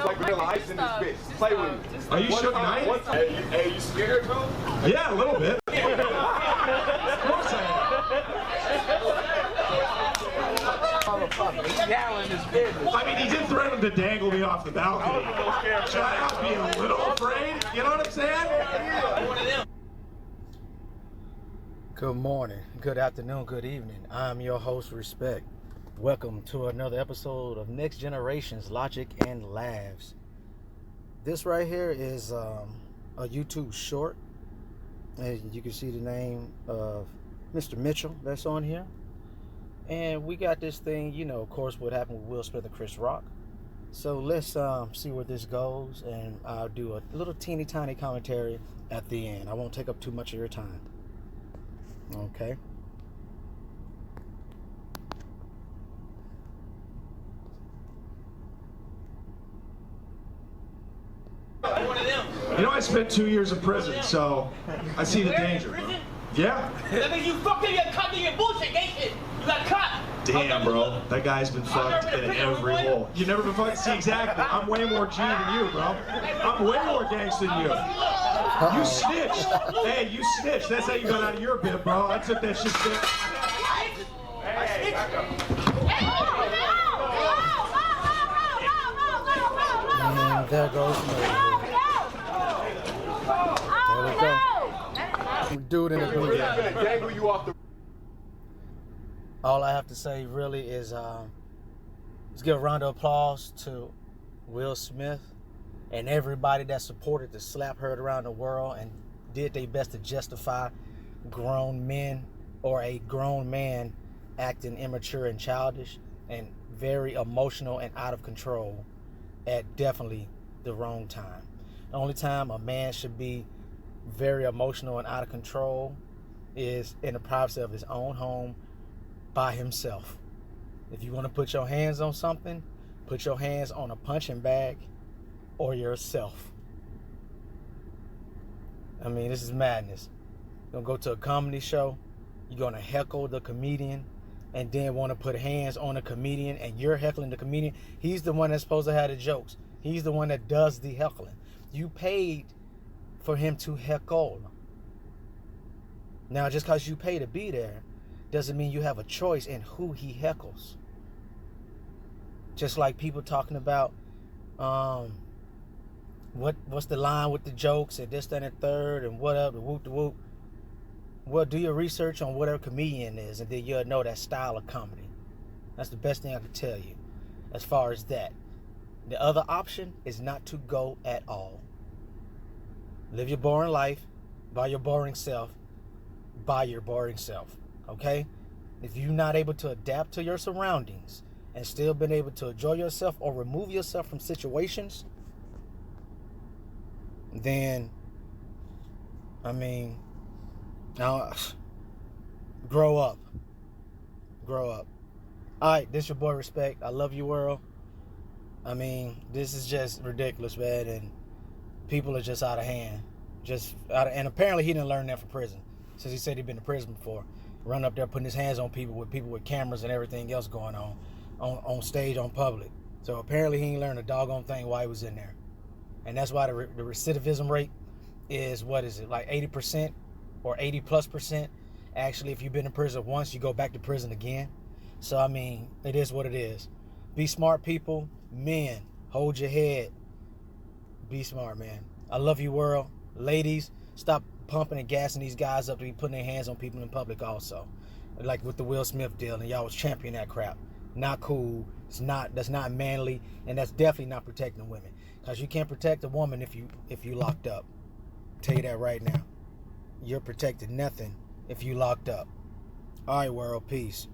like vanilla ice in this bitch. Play with me. Are you Suge Knight? Hey, you scared, bro? Yeah, a little bit. Of course I am. I mean, he did threaten to dangle me off the balcony. Should I not be a little afraid? You know what I'm saying? Good morning, good afternoon, good evening. I'm your host, Respect. Welcome to another episode of Next Generation's Logic and Laughs. This right here is a YouTube short. And you can see the name of Mr. Mitchell that's on here. And we got this thing, you know, of course, what happened with Will Smith and Chris Rock. So let's see where this goes, and I'll do a little teeny tiny commentary at the end. I won't take up too much of your time. Okay. You know, I spent 2 years in prison, so I see the danger, bro. Yeah? That means you fucked up your cut in your bullshit, ain't shit. You got caught. Damn, bro. That guy's been fucked in every hole. You never been fucked? See, exactly. I'm way more G than you, bro. I'm way more gangster than you. You snitched. Hey, you snitched. That's how you got out of your bit, bro. I took that shit there. And there goes There we go. Dude in the blue. All I have to say really is let's give a round of applause to Will Smith and everybody that supported the slap heard around the world and did their best to justify grown men or a grown man acting immature and childish and very emotional and out of control at definitely the wrong time. The only time a man should be very emotional and out of control is in the privacy of his own home by himself. If you want to put your hands on something, put your hands on a punching bag or yourself. I mean, this is madness. You're going to go to a comedy show, you're going to heckle the comedian, and then want to put hands on the comedian, and you're heckling the comedian. He's the one that's supposed to have the jokes. He's the one that does the heckling. You paid for him to heckle. Now, just because you pay to be there doesn't mean you have a choice in who he heckles. Just like people talking about what's the line with the jokes and this, that, and the third, and what up, the whoop, the whoop. Well, do your research on whatever comedian is, and then you'll know that style of comedy. That's the best thing I can tell you as far as that. The other option is not to go at all. Live your boring life by your boring self, by your boring self, okay? If you're not able to adapt to your surroundings and still been able to enjoy yourself or remove yourself from situations, then, I mean, now, grow up. Grow up. All right, this your boy Respect. I love you, world. I mean, this is just ridiculous, man, and people are just out of hand. And apparently he didn't learn that from prison, since he said he'd been to prison before. Run up there putting his hands on people with cameras and everything else going on stage, on public. So apparently he ain't learned a doggone thing while he was in there. And that's why the recidivism rate is, what is it, like 80% or 80+%. Actually, if you've been in prison once, you go back to prison again. So, I mean, it is what it is. Be smart, people. Men, hold your head. Be smart, man. I love you, world. Ladies, stop pumping and gassing these guys up to be putting their hands on people in public also. Like with the Will Smith deal, and y'all was championing that crap. Not cool. That's not manly, and that's definitely not protecting women. Because you can't protect a woman if you locked up. I'll tell you that right now. You're protected nothing if you locked up. All right, world. Peace.